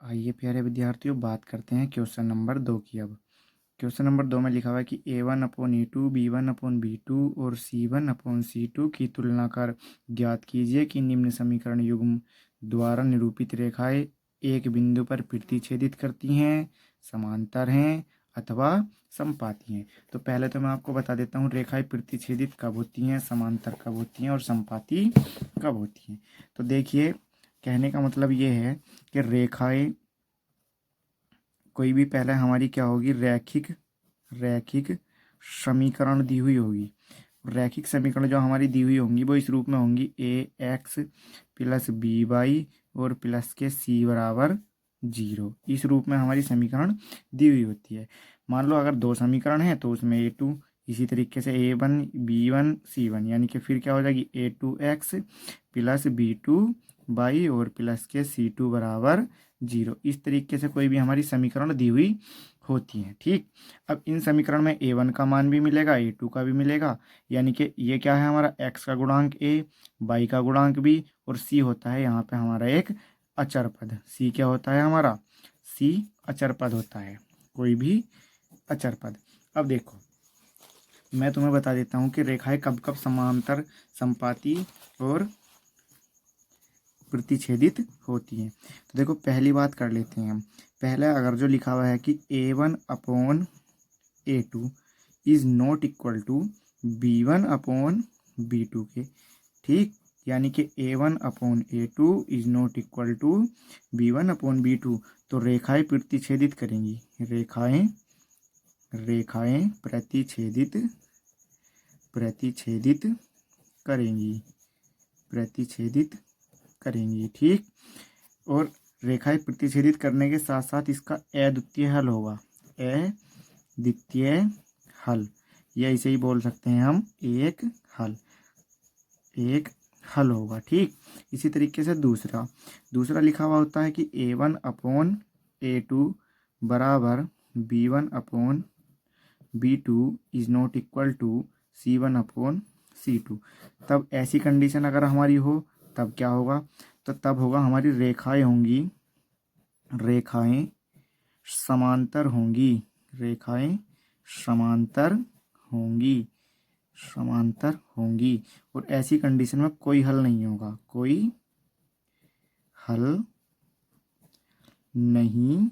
आइए प्यारे विद्यार्थियों, बात करते हैं क्वेश्चन नंबर 2 की। अब क्वेश्चन नंबर 2 में लिखा हुआ है कि A1/A2 B1/B2 और C1/C2 की तुलना कर ज्ञात कीजिए कि निम्न समीकरण युग्म द्वारा निरूपित रेखाएं एक बिंदु पर प्रतिच्छेदित करती हैं, समांतर हैं अथवा समपाती हैं। तो पहले तो मैं आपको बता देता हूँ रेखाएं प्रतिच्छेदित कब होती हैं, समांतर कब होती हैं और समपाती कब होती हैं। तो देखिए, कहने का मतलब ये है कि रेखाएं कोई भी पहले हमारी क्या होगी, रैखिक रैखिक समीकरण दी हुई होगी। रैखिक समीकरण जो हमारी दी हुई होंगी वो इस रूप में होंगी AX प्लस BY और प्लस के C बराबर 0। इस रूप में हमारी समीकरण दी हुई होती है। मान लो अगर दो समीकरण है तो उसमें A2, इसी तरीके से A1 B1 C1, यानी कि फिर क्या हो जाएगी A2X प्लस B2Y और प्लस के C2 बराबर 0। इस तरीके से कोई भी हमारी समीकरण दी हुई होती हैं। ठीक, अब इन समीकरण में A1 का मान भी मिलेगा, A2 का भी मिलेगा, यानी कि ये क्या है हमारा x का गुणांक A, y का गुणांक B और C होता है यहाँ पे हमारा एक अचर पद। C क्या होता है हमारा, C अचर पद होता है, कोई भी अचर पद। अब देखो, मैं तुम्हें बता देता हूँ कि रेखाएं कब कब समांतर, समपाती और प्रतिच्छेदित होती हैं। तो देखो, पहली बात कर लेते हैं हम। पहले अगर जो लिखा हुआ है कि A1/A2 is not equal to B1/B2 के, ठीक, यानी कि A1/A2 is not equal to B1/B2, तो रेखाएं प्रतिच्छेदित करेंगी। रेखाएं रेखाएं प्रतिच्छेदित प्रतिच्छेदित करेंगी प्रतिच्छेदित करेंगी, ठीक। और रेखाएं प्रतिच्छेदित करने के साथ साथ इसका अद्वितीय हल होगा, अद्वितीय हल, या इसे ही बोल सकते हैं हम एक हल, एक हल होगा, ठीक। इसी तरीके से दूसरा दूसरा लिखा हुआ होता है कि A1/A2 बराबर B1/B2 is not equal to C1/C2। तब ऐसी कंडीशन अगर हमारी हो तब क्या होगा, तो तब होगा हमारी रेखाएं समांतर होंगी, रेखाएं समांतर होंगी, समांतर होंगी। और ऐसी कंडीशन में कोई हल नहीं होगा, कोई हल नहीं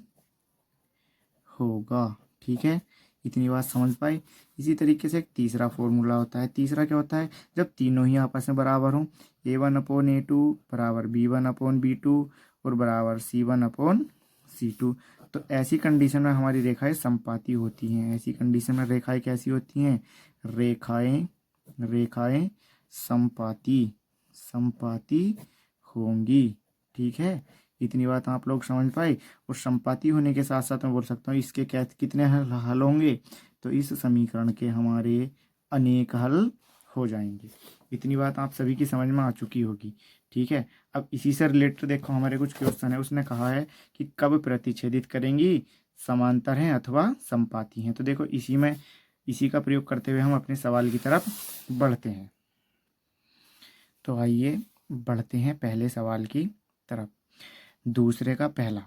होगा, ठीक है। इतनी बात समझ पाए। इसी तरीके से एक तीसरा फॉर्मूला होता है। तीसरा क्या होता है, जब तीनों ही आपस में बराबर हों, A1/A2 बराबर B1/B2 और बराबर C1/C2, तो ऐसी कंडीशन में हमारी रेखाएं समपाती होती हैं। ऐसी कंडीशन में रेखाएं कैसी होती हैं, रेखाएं रेखाएं समपाती समपाती होंगी, ठीक है। इतनी बात आप लोग समझ पाए। और समपाती होने के साथ साथ मैं बोल सकता हूँ इसके क्या कितने हल होंगे, तो इस समीकरण के हमारे अनेक हल हो जाएंगे। इतनी बात आप सभी की समझ में आ चुकी होगी, ठीक है। अब इसी से रिलेटेड देखो, हमारे कुछ क्वेश्चन है। उसने कहा है कि कब प्रतिच्छेदित करेंगी, समांतर हैं अथवा समपाती हैं। तो देखो, इसी का प्रयोग करते हुए हम अपने सवाल की तरफ बढ़ते हैं। तो आइए बढ़ते हैं पहले सवाल की तरफ। दूसरे का पहला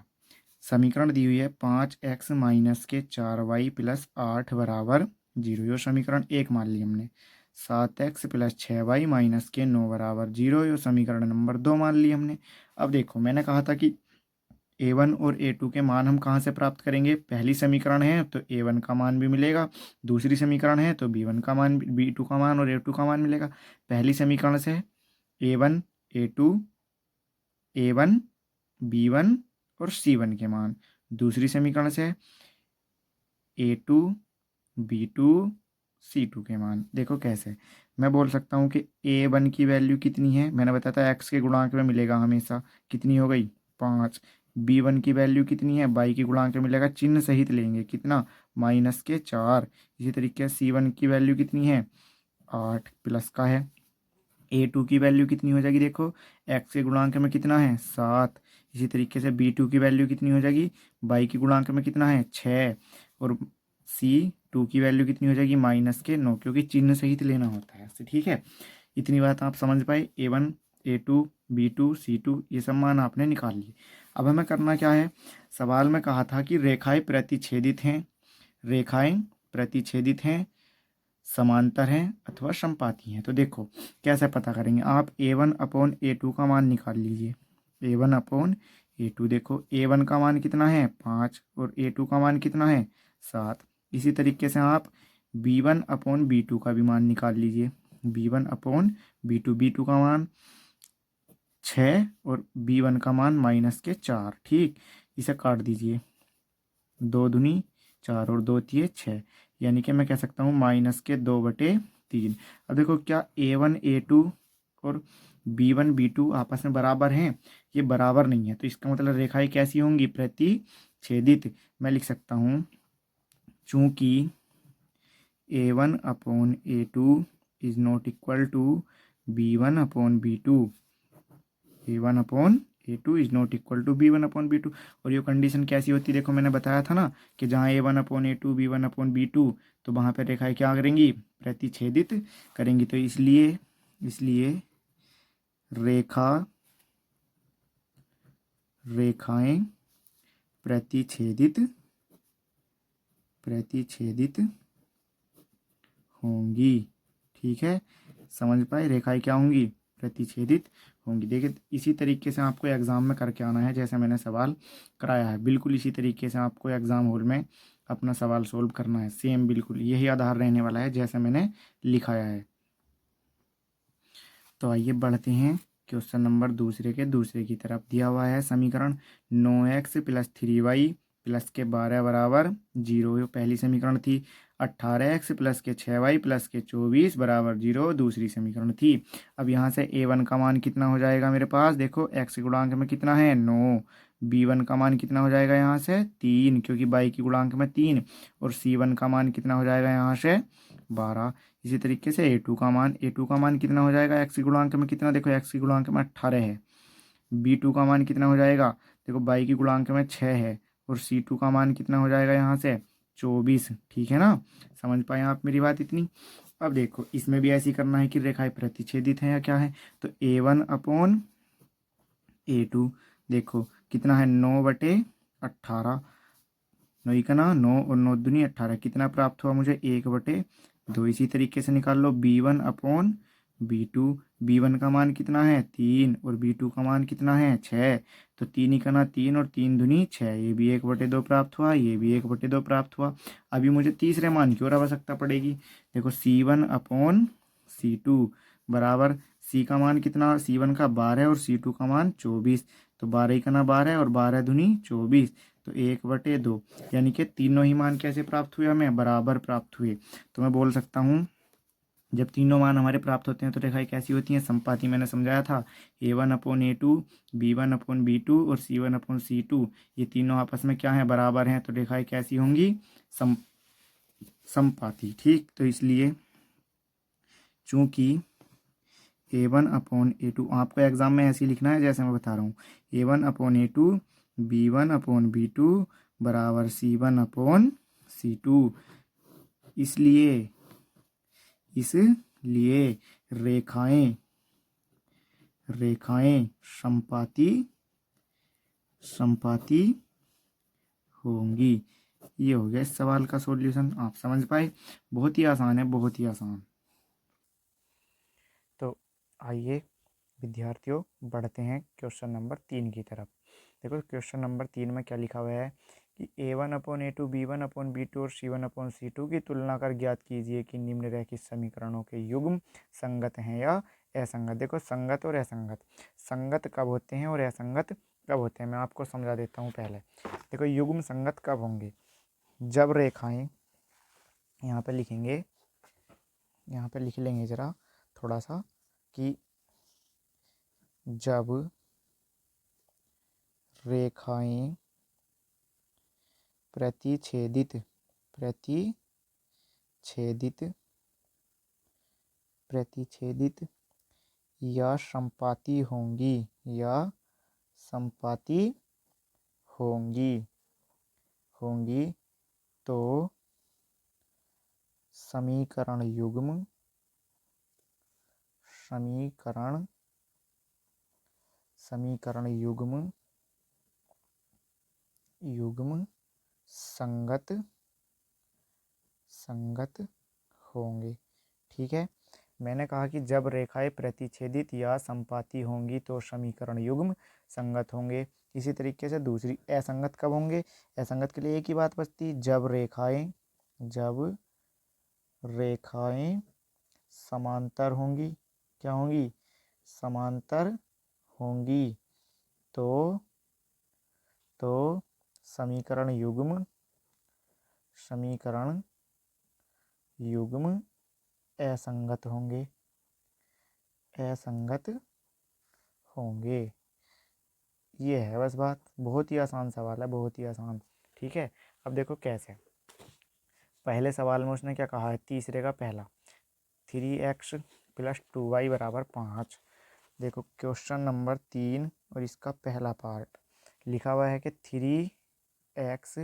समीकरण दी हुई है 5x माइनस के 4y प्लस 8 बराबर 0। यो समीकरण एक मान ली हमने। 7x प्लस 6y माइनस के 9 बराबर 0, यो समीकरण नंबर 2 मान ली हमने। अब देखो, मैंने कहा था कि A1 और A2 के मान हम कहाँ से प्राप्त करेंगे। पहली समीकरण है तो A1 का मान भी मिलेगा, दूसरी समीकरण है तो B1 का मान, B2 का मान और A2 का मान मिलेगा। पहली समीकरण से A1 A2 A1 B1 और C1 के मान, दूसरी समीकरण से A2 B2 C2 के मान। देखो कैसे, मैं बोल सकता हूँ कि A1 की वैल्यू कितनी है, मैंने बताया था x के गुणांक में मिलेगा हमेशा, कितनी हो गई 5। B1 की वैल्यू कितनी है, y के गुणांक में मिलेगा, चिन्ह सहित लेंगे, कितना -4। इसी तरीके से C1 की वैल्यू कितनी है 8 प्लस का है। A2 की वैल्यू कितनी हो जाएगी, देखो x के गुणांक में कितना है 7। इसी तरीके से B2 की वैल्यू कितनी हो जाएगी, y के गुणांक में कितना है 6। और C2 की वैल्यू कितनी हो जाएगी -9, क्योंकि चिन्ह सहित लेना होता है, ठीक है। इतनी बात आप समझ पाए। A1 A2 B2 C2 ये सब मान आपने निकाल लिए। अब हमें करना क्या है, सवाल में कहा था कि रेखाएं प्रतिच्छेदित हैं, रेखाएं प्रतिच्छेदित हैं, समांतर हैं अथवा समपाती हैं। तो देखो कैसे पता करेंगे, आप A1/A2 का मान निकाल लीजिए। A1/A2 देखो A1 का मान कितना है 5 और A2 का मान कितना है 7। इसी तरीके से आप B1/B2 का भी मान निकाल लीजिए। B1/B2 B2 का मान 6 और B1 का मान -4। ठीक, इसे काट दीजिए, 2×4 और 2×6 यानी कि मैं कह सकता हूँ -2/3। अब देखो क्या A1/A2 और B1/B2 आपस में बराबर हैं, ये बराबर नहीं है, तो इसका मतलब रेखाएं कैसी होंगी, प्रतिच्छेदित। मैं लिख सकता हूँ चूंकि A1/A2 is not equal to B1/B2, A1/A2 is not equal to B1/B2। और ये कंडीशन कैसी होती है, देखो मैंने बताया था ना कि जहाँ A1/A2 B1/B2 तो वहाँ पर रेखाएं क्या करेंगी, प्रतिच्छेदित करेंगी। तो इसलिए रेखाएं प्रतिच्छेदित होंगी। ठीक है, समझ पाए, रेखाएं क्या होंगी, प्रतिच्छेदित होंगी। देखिए इसी तरीके से आपको एग्जाम में करके आना है, जैसे मैंने सवाल कराया है बिल्कुल इसी तरीके से आपको एग्जाम हॉल में अपना सवाल सोल्व करना है, सेम बिल्कुल यही आधार रहने वाला है जैसे मैंने लिखाया है। तो आइए बढ़ते हैं क्वेश्चन नंबर दूसरे की तरफ। दिया हुआ है समीकरण 9x + 3y प्लस के 12 बराबर 0, पहली समीकरण थी। 18x + के 6y प्लस के 24 बराबर 0 दूसरी समीकरण थी। अब यहाँ से A1 का मान कितना हो जाएगा मेरे पास, देखो x गुणांक में कितना है 9, B1 का मान कितना हो जाएगा यहाँ से 3 क्योंकि y की गुणांक में 3, और C1 का मान कितना हो जाएगा यहाँ से 12। इसी तरीके से A2 का मान कितना हो जाएगा, x गुणांक में कितना, देखो x की गुणांक में 18 है। B2 का मान कितना हो जाएगा, देखो y की गुणांक में 6 है, और C2 का मान कितना हो जाएगा यहाँ से 24। ठीक है ना, समझ पाए आप मेरी बात इतनी। अब देखो इसमें भी ऐसी करना है कि रेखाएं प्रतिच्छेदित हैं या क्या है, तो A1/A2 देखो कितना है 9/18, 9 का ना 9 और 9 दूनी 18, कितना प्राप्त हुआ मुझे 1/2। इसी तरीके से निकाल लो B1/B2, B1 का मान कितना है 3 और B2 का मान कितना है 6, तो 3 ही का ना 3 और 3 दूनी 6, ये भी 1/2 प्राप्त हुआ, ये भी 1/2 प्राप्त हुआ। अभी मुझे तीसरे मान की ओर आवश्यकता पड़ेगी। देखो C1/C2 बराबर, C का मान कितना, C1 का 12 और C2 का मान 24, तो 12 ही का ना 12 और 12 दूनी 24, तो 1/2, यानी कि तीनों ही मान कैसे प्राप्त हुए, हमें बराबर प्राप्त हुए। तो मैं बोल सकता हूँ जब तीनों मान हमारे प्राप्त होते हैं तो रेखाएं कैसी होती हैं, समपाती। मैंने समझाया था A1/A2 B1/B2 और C1/C2 ये तीनों आपस में क्या है, बराबर हैं, तो रेखाएं कैसी होंगी, समपाती। ठीक, तो इसलिए चूंकि A1/A2 आपको एग्जाम में ऐसे ही लिखना है जैसे मैं बता रहा हूँ, A1/A2 B1/B2 बराबर C1/C2। इसलिए रेखाएं समपाती होंगी। ये हो गया इस सवाल का सॉल्यूशन, आप समझ पाए, बहुत ही आसान है, बहुत ही आसान। तो आइए विद्यार्थियों बढ़ते हैं क्वेश्चन नंबर 3 की तरफ। देखो क्वेश्चन नंबर 3 में क्या लिखा हुआ है कि A1/A2 B1/B2 और C1/C2 की तुलना कर ज्ञात कीजिए कि निम्नलिखित समीकरणों के युग्म संगत हैं या असंगत। देखो संगत और असंगत, संगत कब होते हैं और असंगत कब होते हैं, मैं आपको समझा देता हूँ पहले। देखो युग्म संगत कब होंगे, जब रेखाएं, यहाँ पे लिखेंगे, यहाँ पे लिख लेंगे ज़रा थोड़ा सा, कि जब रेखाएं प्रतिच्छेदित या समपाती होंगी तो समीकरण समीकरण युग्म संगत होंगे। ठीक है, मैंने कहा कि जब रेखाएं प्रतिच्छेदित या संपाती होंगी तो समीकरण युग्म संगत होंगे। इसी तरीके से दूसरी, असंगत कब होंगे? असंगत के लिए एक ही बात बचती, जब रेखाएं समांतर होंगी। क्या होंगी? समांतर होंगी। तो समीकरण युग्म असंगत होंगे। ये है बस बात। बहुत ही आसान सवाल है, बहुत ही आसान। ठीक है, अब देखो कैसे। पहले सवाल में उसने क्या कहा है? तीसरे का पहला, 3x + 2y = 5। देखो क्वेश्चन नंबर 3 और इसका पहला पार्ट लिखा हुआ है कि 3x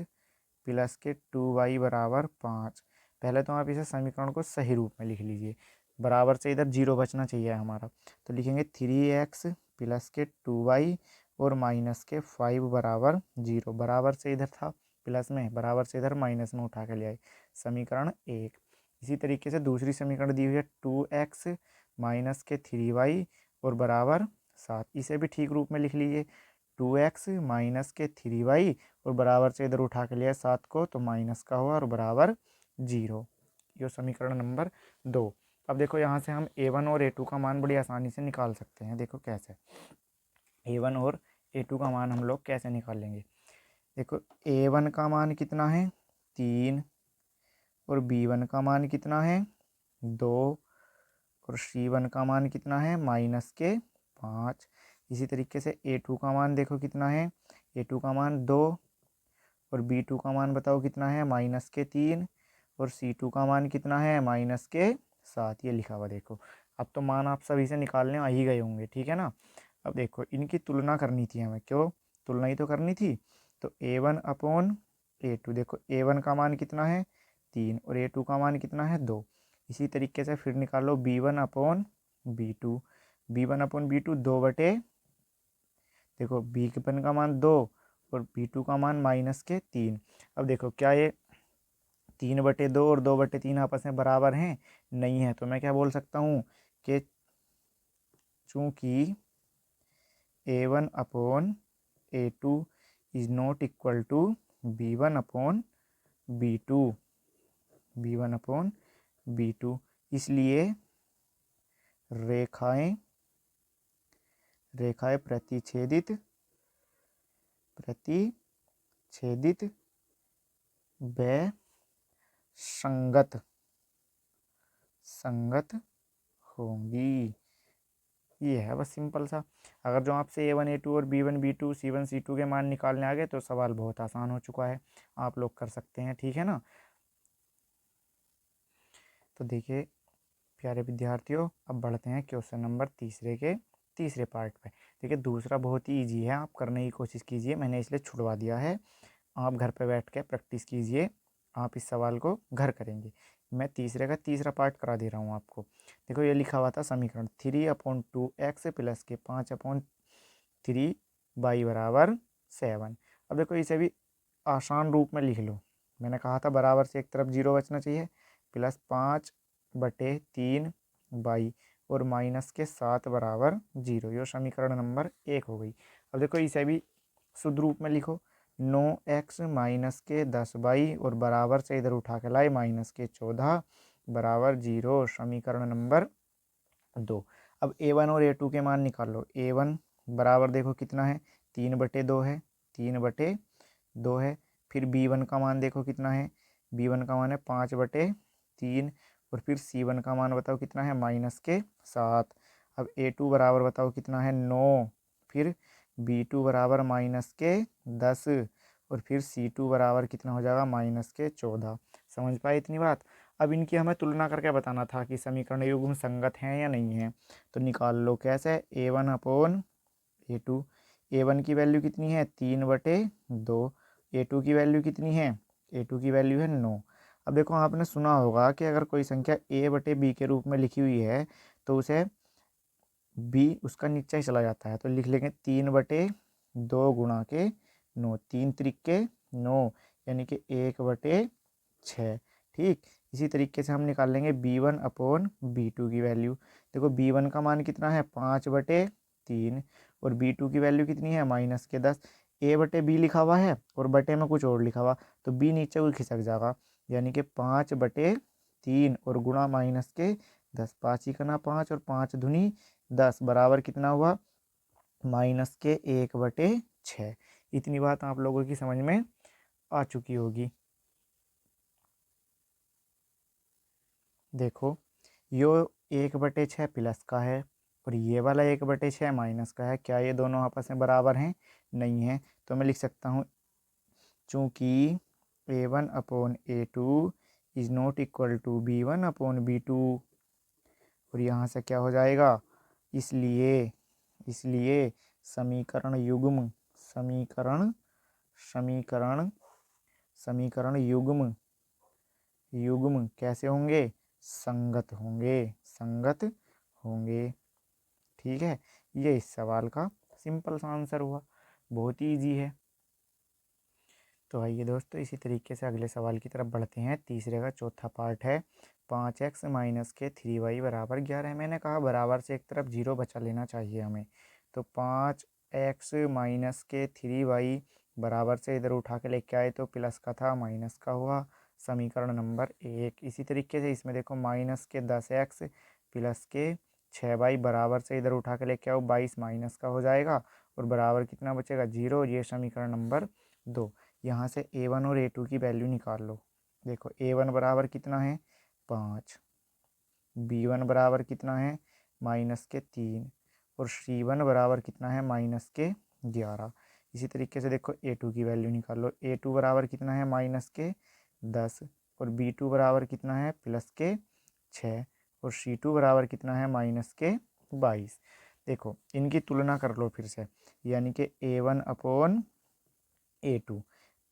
+ 2y = 5। पहले तो आप इसे समीकरण को सही रूप में लिख लीजिए। बराबर से इधर 0 बचना चाहिए हमारा, तो लिखेंगे 3x + 2y और -5 = 0। बराबर से इधर था प्लस में, बराबर से इधर माइनस में उठा के ले आए। समीकरण 1। इसी तरीके से दूसरी समीकरण दी हुई है 2x - 3y और बराबर 7। इसे भी ठीक रूप में लिख लीजिए, 2x - 3y और बराबर से इधर उठा के लिया 7 को, तो माइनस का हुआ और बराबर 0। ये समीकरण नंबर 2। अब देखो यहाँ से हम a1 और a2 का मान बड़ी आसानी से निकाल सकते हैं। देखो कैसे, a1 और a2 का मान हम लोग कैसे निकालेंगे। देखो a1 का मान कितना है? 3 और b1 का मान कितना है? 2 और c1 का मान कितना है? -5। इसी तरीके से a2 का मान देखो कितना है? a2 का मान 2 और b2 का मान बताओ कितना है? -3 और c2 का मान कितना है? -7। ये लिखा हुआ देखो। अब तो मान आप सभी से निकालने आ ही गए होंगे, ठीक है ना। अब देखो इनकी तुलना करनी थी हमें, क्यों? तुलना ही तो करनी थी। तो a1/a2, देखो a1 का मान कितना है? 3 और a2 का मान कितना है? 2। इसी तरीके से फिर निकालो b1/b2। b1/b2 2 देखो b1 का मान 2 और b2 का मान -3। अब देखो क्या ये 3/2 और 2/3 आपस में बराबर हैं? नहीं है। तो मैं क्या बोल सकता हूँ कि चूंकि a1/a2 is not equal to b1/b2, इसलिए रेखाएं प्रतिच्छेदित व संगत होंगी। ये है बस सिंपल सा। अगर जो आपसे a1 a2 और b1 b2 c1 c2 के मान निकालने आ गए तो सवाल बहुत आसान हो चुका है, आप लोग कर सकते हैं। ठीक है ना। तो देखिए प्यारे विद्यार्थियों, अब बढ़ते हैं क्वेश्चन नंबर तीसरे पार्ट पे। देखिए दूसरा बहुत ही ईजी है, आप करने की कोशिश कीजिए, मैंने इसलिए छुड़वा दिया है। आप घर पे बैठ के प्रैक्टिस कीजिए, आप इस सवाल को घर करेंगे। मैं तीसरे का तीसरा पार्ट करा दे रहा हूँ आपको। देखो ये लिखा हुआ था समीकरण 3/2x + 5/3y = 7। अब देखो इसे भी आसान रूप में लिख लो। मैंने कहा था बराबर से एक तरफ 0 बचना चाहिए, +5/3y और -7 = 0। ये समीकरण नंबर 1 हो गई। अब देखो इसे भी शुद्ध रूप में लिखो, 9x - 10y और बराबर से इधर उठा के लाए -14 = 0। समीकरण नंबर 2। अब a1 और a2 के मान निकाल लो। a1 बराबर देखो कितना है? 3/2 है, 3/2 है। फिर b1 का मान देखो कितना है? b1 का मान है 5/3 और फिर c1 का मान बताओ कितना है? -7। अब a2 बराबर बताओ कितना है? 9। फिर b2 बराबर -10 और फिर c2 बराबर कितना हो जाएगा? -14। समझ पाए इतनी बात? अब इनकी हमें तुलना करके बताना था कि समीकरण युग्म संगत हैं या नहीं है। तो निकाल लो कैसे? a1/a2, a1 की वैल्यू कितनी है? 3/2। a2 की वैल्यू कितनी है? a2 की वैल्यू है 9। अब देखो आपने सुना होगा कि अगर कोई संख्या a/b के रूप में लिखी हुई है तो उसे बी उसका नीचे ही चला जाता है, तो लिख लेंगे 3/2 गुणा के 9, 3 त्रिके 9 यानी कि 1/6। ठीक, इसी तरीके से हम निकाल लेंगे B1/B2 की वैल्यू। देखो B1 का मान कितना है 5/3 और B2 की वैल्यू कितनी है -10। A/B लिखा हुआ है और बटे में कुछ और लिखा हुआ, तो B नीचे को खिसक जाएगा, यानी कि 5/3 और गुणा -10। 5 ही करना 5 और 5 दूनी 10 बराबर कितना हुआ -1/6। इतनी बात आप लोगों की समझ में आ चुकी होगी। देखो यो 1/6 प्लस का है और ये वाला 1/6 माइनस का है। क्या ये दोनों आपस में बराबर हैं? नहीं है। तो मैं लिख सकता हूँ चूंकि A1/A2 is not equal to B1/B2 और यहाँ से क्या हो जाएगा, इसलिए इसलिए समीकरण युग्म समीकरण समीकरण समीकरण युग्म युग्म कैसे होंगे? संगत होंगे। ठीक है, ये इस सवाल का सिंपल सा आंसर हुआ, बहुत ही ईजी है। तो आइए दोस्तों इसी तरीके से अगले सवाल की तरफ बढ़ते हैं। तीसरे का चौथा पार्ट है 5x माइनस के 3y बराबर 11। मैंने कहा बराबर से एक तरफ 0 बचा लेना चाहिए हमें, तो 5x माइनस के 3y बराबर से इधर उठा के लेके आए तो प्लस का था माइनस का हुआ, समीकरण नंबर 1। इसी तरीके से इसमें देखो माइनस के 10x प्लस के 6y बराबर से इधर उठा के लेके आओ 22 माइनस का हो जाएगा और बराबर कितना बचेगा 0। ये समीकरण नंबर 2। यहाँ से A1 और A2 की वैल्यू निकाल लो। देखो A1 बराबर कितना है 5, B1 बराबर कितना है -3 और C1 बराबर कितना है -11। इसी तरीके से देखो A2 की वैल्यू निकाल लो। A2 बराबर कितना है -10 और B2 बराबर कितना है +6 और C2 बराबर कितना है -22। देखो इनकी तुलना कर लो फिर से, यानी कि A1/A2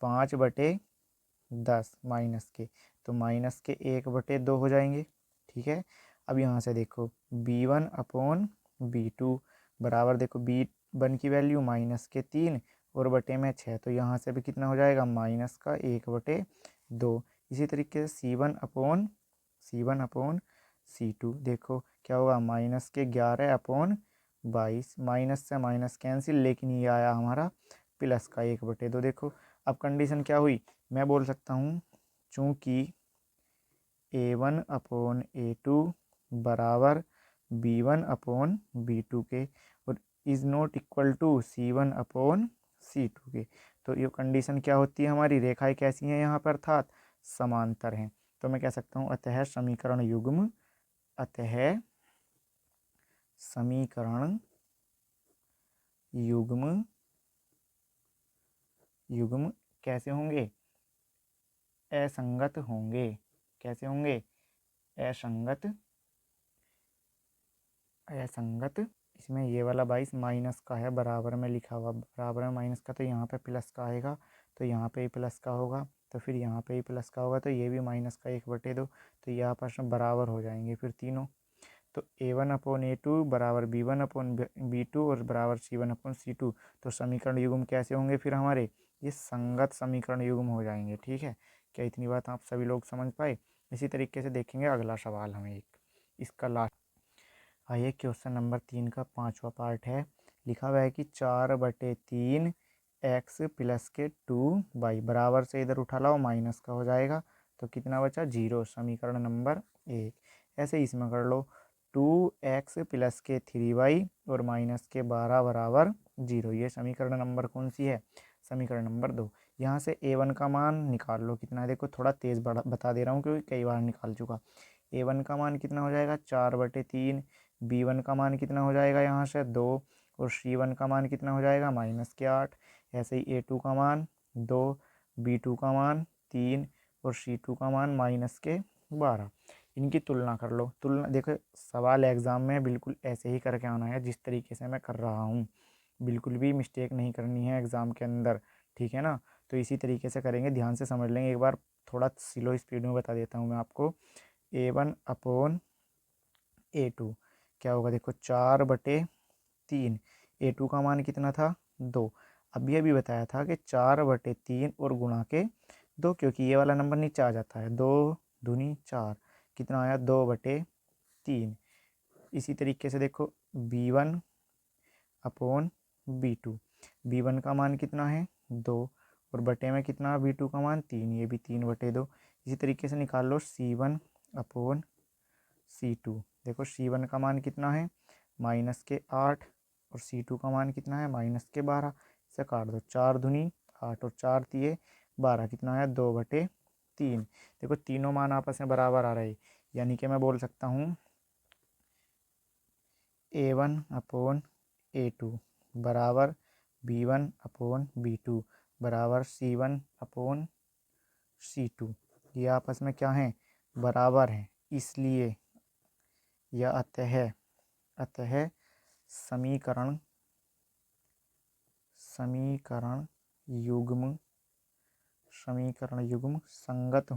5/10 माइनस के, तो माइनस के 1/2 हो जाएंगे। ठीक है, अब यहाँ से देखो B1/B2 बराबर देखो B1 की वैल्यू -3 और बटे में 6, तो यहाँ से भी कितना हो जाएगा माइनस का 1/2। इसी तरीके से C1/C2 देखो क्या होगा -11/22। माइनस से माइनस कैंसिल, लेकिन ये आया हमारा प्लस का 1/2। देखो अब कंडीशन क्या हुई, मैं बोल सकता हूँ चूँकि A1/A2 बराबर B1/B2 के और is not equal to C1/C2 के, तो ये कंडीशन क्या होती है हमारी, रेखाएं कैसी हैं यहाँ पर, अर्थात समांतर हैं। तो मैं कह सकता हूँ अतः समीकरण युग्म कैसे होंगे, असंगत होंगे। कैसे होंगे, असंगत। इसमें ये वाला 22 माइनस का है, बराबर में लिखा हुआ, बराबर में माइनस का, तो यहाँ पे प्लस का आएगा, तो यहाँ पे ही प्लस का होगा, तो फिर यहाँ पे ही प्लस का होगा, तो ये भी माइनस का 1/2, तो ये आपस में बराबर हो जाएंगे फिर तीनों। तो A1/A2 बराबर B1/B2 और बराबर C1/C2। तो समीकरण युग्म कैसे होंगे फिर हमारे, ये संगत समीकरण युग्म हो जाएंगे। ठीक है, क्या इतनी बात आप सभी लोग समझ पाए? इसी तरीके से देखेंगे अगला सवाल हमें एक, इसका लास्ट। आइए क्वेश्चन नंबर 3 का 5वां पार्ट है। लिखा हुआ है कि 4/3 x प्लस के 2y बराबर से इधर उठा लाओ माइनस का हो जाएगा, तो कितना बचा 0, समीकरण नंबर 1। ऐसे ही इसमें कर लो 2x प्लस के 3y और माइनस के 12 बराबर 0। ये समीकरण नंबर कौन सी है, समीकरण नंबर 2। यहाँ से A1 का मान निकाल लो कितना है, देखो थोड़ा तेज़ बता दे रहा हूँ क्योंकि कई बार निकाल चुका। A1 का मान कितना हो जाएगा 4/3, B1 का मान कितना हो जाएगा यहाँ से 2 और C1 का मान कितना हो जाएगा -8। ऐसे ही A2 का मान 2, B2 का मान 3 और C2 का मान -12। इनकी तुलना कर लो। तुलना देखो सवाल एग्ज़ाम में बिल्कुल ऐसे ही करके आना है जिस तरीके से मैं कर रहा हूँ, बिल्कुल भी मिस्टेक नहीं करनी है एग्ज़ाम के अंदर। ठीक है ना, तो इसी तरीके से करेंगे, ध्यान से समझ लेंगे एक बार। थोड़ा स्लो स्पीड में बता देता हूँ मैं आपको। A1/A2 क्या होगा, देखो 4/3। A2 का मान कितना था, 2। अभी बताया था कि 4/3 और गुणा के 2, क्योंकि ये वाला नंबर नीचे आ जाता है। 2 दूनी 4, कितना आया, 2/3। इसी तरीके से देखो B1/B2। B1 का मान कितना है, 2, और बटे में कितना, B2 का मान 3, ये भी 3/2। इसी तरीके से निकाल लो C1/C2। देखो C1 का मान कितना है, -8, और C2 का मान कितना है, -12। इसे काट दो, 4 दूनी 8 और 4 तिये 12, कितना आया, 2/3। देखो तीनों मान आपस में बराबर आ रहे हैं, यानी कि मैं बोल सकता हूँ A1/A2 बराबर B1/B2 बराबर C1/C2। ये आपस में क्या है, बराबर हैं, इसलिए यह अतः समीकरण समीकरण युग्म संगत